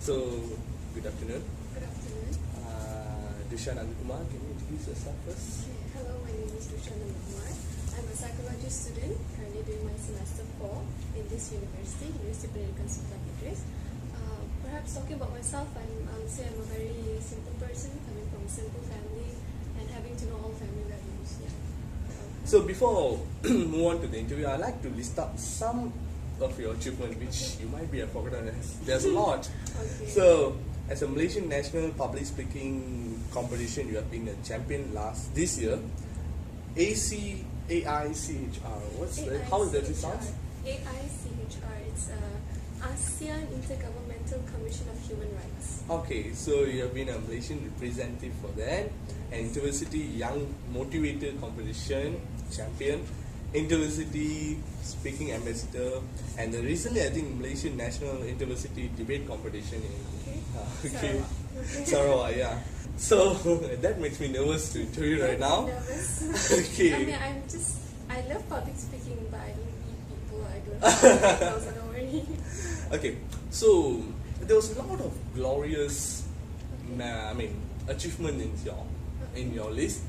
So, good afternoon. Good afternoon. Dushan Anandkumar, can you introduce yourself first? Hello, my name is Dushan Anandkumar. I'm a psychology student, currently doing my semester 4 in this university, University Pendidikan Sukan Idris. Perhaps talking about myself, I would say I'm a very simple person, coming from a simple family and having to know all family values. Yeah. So, before move on to the interview, I'd like to list up some of your achievements which you might be forgotten. There's a lot. Okay. So, as a Malaysian National Public Speaking Competition, you have been a champion this year. AICHR. How does it sound? AICHR. It's ASEAN Intergovernmental Commission of Human Rights. Okay, so you have been a Malaysian representative for that. And Interversity Young Motivator Competition champion, Interversity Speaking Ambassador, and recently I think Malaysian National Interversity Debate Competition in Sarawak, yeah. So that makes me nervous to interview right now. Nervous. Okay. I mean, I love public speaking, but I don't meet people. I don't know, so don't worry. Okay, so there was a lot of glorious, achievement in your list.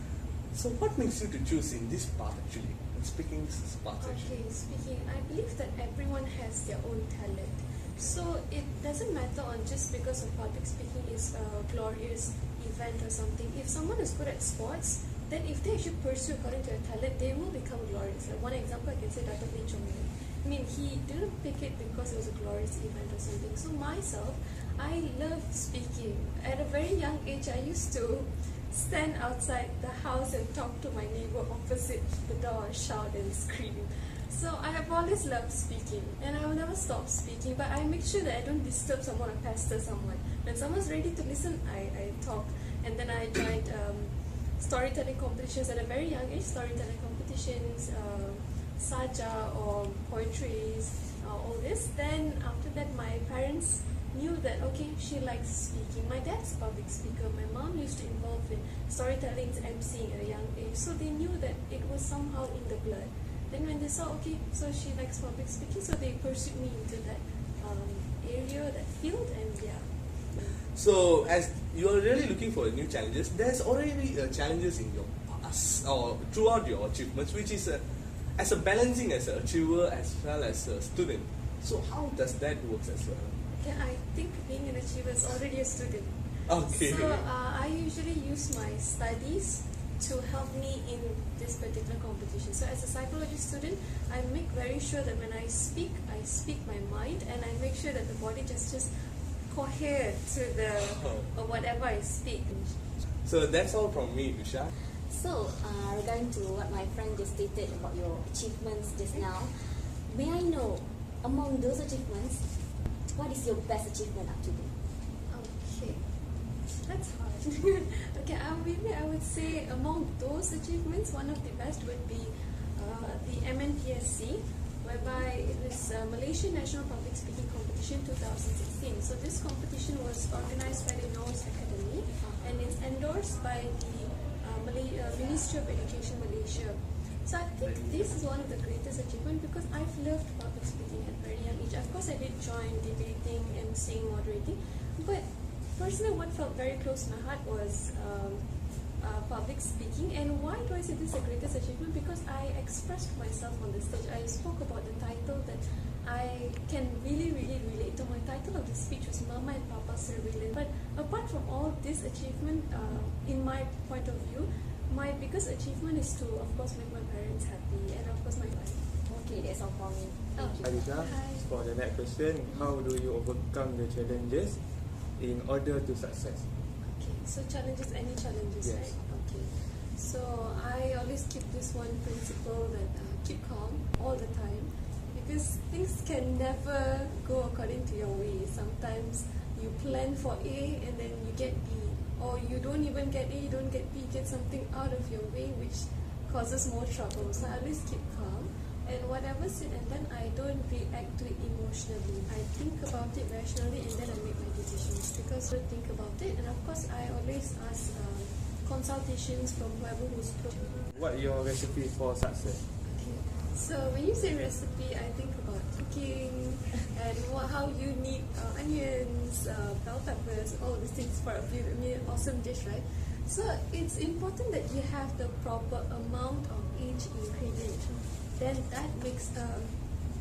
So what makes you to choose in this part actually? Speaking part actually. Okay, speaking, I believe that everyone has their own talent. So it doesn't matter on just because of public speaking is a glorious event or something. If someone is good at sports, then if they actually pursue according to their talent, they will become glorious. Like one example, I can say Dr. Lee Chong Wei. I mean, he didn't pick it because it was a glorious event or something. So myself, I love speaking. At a very young age, I used to stand outside the house and talk to my neighbor opposite the door and shout and scream. So I have always loved speaking and I will never stop speaking, but I make sure that I don't disturb someone or pester someone. When someone's ready to listen, I talk. And then I joined storytelling competitions at a very young age, storytelling competitions, saja or poetries, all this. Then after that my parents knew that okay, she likes speaking. My dad's a public speaker, my mom used to involve in storytelling, emceeing at a young age, so they knew that it was somehow in the blood. Then when they saw okay, so she likes public speaking, so they pursued me into that area, that field, and yeah. So as you are really looking for new challenges, there's already challenges in your past or throughout your achievements, which is as a balancing as an achiever as well as a student. So how does that work as well? Okay, I think being an achiever is already a student. Okay. So I usually use my studies to help me in this particular competition. So as a psychology student, I make very sure that when I speak my mind, and I make sure that the body gestures cohere to the or whatever I speak. So that's all from me, Dusha. So, regarding to what my friend just stated about your achievements just now, may I know, among those achievements, what is your best achievement up to date? Okay, that's hard. Okay, maybe I would say among those achievements, one of the best would be the MNPSC, whereby it was Malaysian National Public Speaking Competition 2016. So this competition was organized by the Norse Academy and it's endorsed by the Ministry of Education Malaysia. So I think this is one of the greatest achievements because I've loved public speaking at a very young age. Of course, I did join debating, emceeing, moderating, but personally, what felt very close to my heart was public speaking. And why do I say this is the greatest achievement? Because I expressed myself on the stage. I spoke about the title that I can really, really relate to. My title of the speech was Mama and Papa Surveillance. But apart from all this achievement, in my point of view, my biggest achievement is to, of course, make my parents happy and, of course, my wife. Okay, that's all for me. Thank you. Aisha, Hi. for the next question, how do you overcome the challenges in order to success? Okay, so challenges, any challenges, Yes. right? Okay. So I always keep this one principle that keep calm all the time because things can never go according to your way. Sometimes you plan for A and then you get B, or you don't even get A, you don't get B, you get something out of your way which causes more trouble. So I always keep calm. And whatever said and done, I don't react to it emotionally. I think about it rationally and then I make my decisions because I think about it. And of course, I always ask consultations from whoever who's close. What your recipe for success? Okay. So when you say recipe, I think about cooking and how you need onions, bell peppers, all these things for a awesome dish, right? So it's important that you have the proper amount of each ingredient. Then that makes a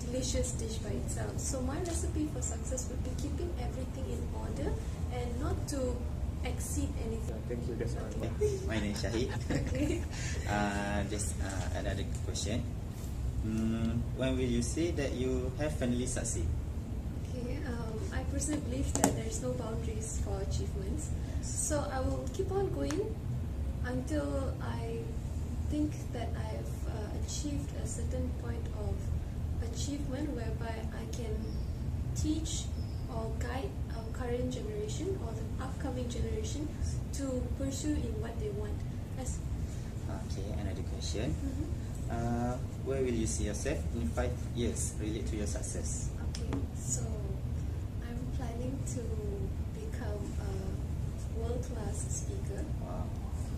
delicious dish by itself. So my recipe for success would be keeping everything in order and not to exceed anything. Thank you, that's all. Okay. My name is Shahid. Okay. Just another question. When will you say that you have finally succeed? Okay, I personally believe that there is no boundaries for achievements. So I will keep on going until I think that I've achieved a certain point of achievement whereby I can teach or guide our current generation or the upcoming generation to pursue in what they want. Okay, another question. Where will you see yourself in 5 years related to your success? Okay, so I'm planning to become a world-class speaker. Wow.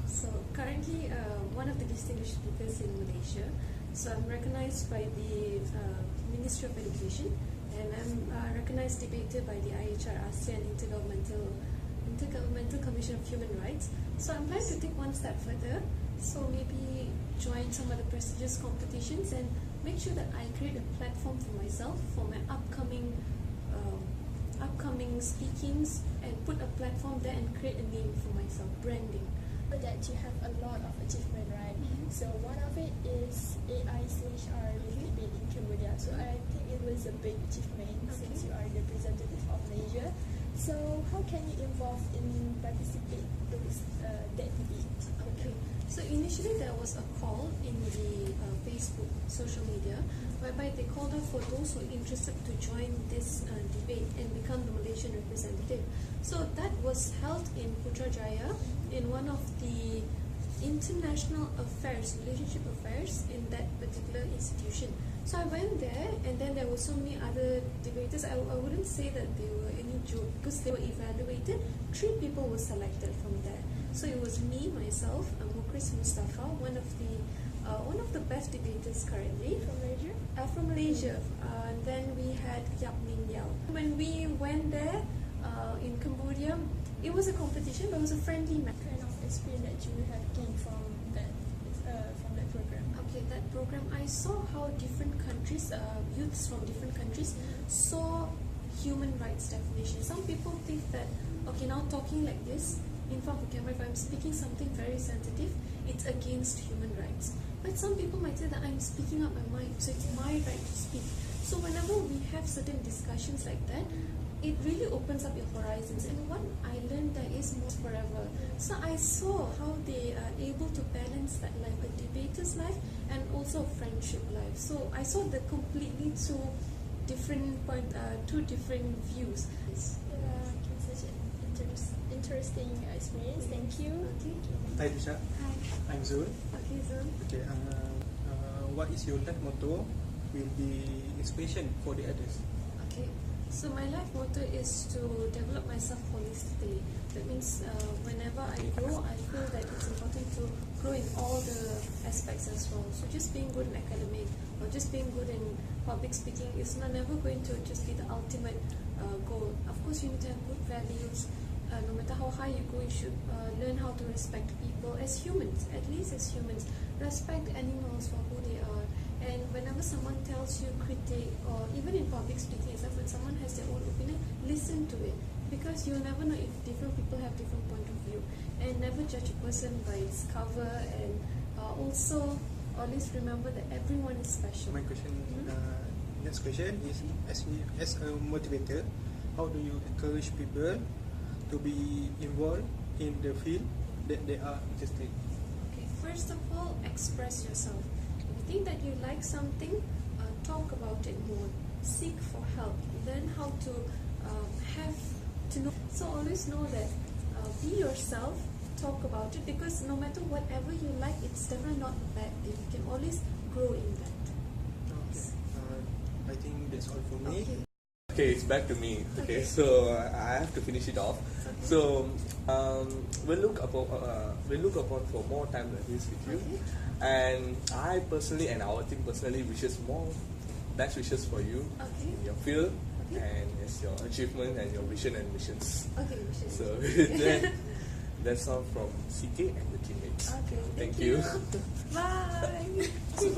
So currently one of the distinguished speakers in Malaysia. So I'm recognized by the Ministry of Education, and I'm a recognized debater by the IHR ASEAN Intergovernmental Commission of Human Rights. So I'm planning to take one step further. So maybe join some of the prestigious competitions and make sure that I create a platform for myself for my upcoming speakings, and put a platform there and create a name for myself, branding. That you have a lot of achievement, right? So one of it is AI/R debate in Cambodia. So I think it was a big achievement since you are the representative of Malaysia. So how can you involve in participate those that debate? Okay. So initially there was a call in the Facebook social media whereby they called out for those who are interested to join this debate and become the Malaysian representative. So that was held in Putrajaya in one of the international affairs, relationship affairs in that particular institution. So I went there, and then there were so many other debaters. I wouldn't say that they were any joke because they were evaluated. 3 people were selected from there. So it was me, myself, Mukris Mustafa, one of the best debaters currently From Malaysia? from Malaysia. And then we had Yap Min Yao. When we went there in Cambodia, it was a competition, but it was a friendly match. Kind of experience that you have gained from that program? Okay, that program, I saw how different countries, youths from different countries, saw human rights definition. Some people think that, okay, now talking like this in front of the camera, if I'm speaking something very sensitive, it's against human rights. But some people might say that I'm speaking out my mind, so it's my right to speak. So whenever we have certain discussions like that, it really opens up your horizons. And what I learned there is more forever. So I saw how they are able to balance that life, a debater's life and also a friendship life. So I saw the completely two different views. Yeah, such an interesting experience. Thank you. Okay. Hi Tisha, Hi. I'm Zul. Okay, so Okay, what is your life motto? Will be inspiration for the others. okay. So my life motto is to develop myself holistically. That means whenever I grow, I feel that it's important to grow in all the aspects as well. So just being good in academic or just being good in public speaking is never going to just be the ultimate goal. Of course, you need to have good values. No matter how high you go, you should learn how to respect people as humans, at least as humans. Respect animals for who they are. And whenever someone tells you critique, or even in public speaking itself, when someone has their own opinion, listen to it. Because you'll never know if different people have different point of view. And never judge a person by its cover. And also, always remember that everyone is special. My question, next question is, as a motivator, how do you encourage people to be involved in the field that they are interested? Okay, first of all, express yourself. If you think that you like something, talk about it more. Seek for help. Learn how to have to know. So always know that be yourself. Talk about it, because no matter whatever you like, it's definitely not a bad thing. You can always grow in that. Okay, I think that's all for me. Okay. Okay, it's back to me. Okay, Okay. so I have to finish it off. Okay. So we'll look upon for more time like this with you. Okay. And I personally and our team personally wishes more best wishes for you Okay. in your field. and yes, your achievement and your vision and missions. Okay, we should. So with that, that's all from CK and the teammates. Okay, Thank you. Bye.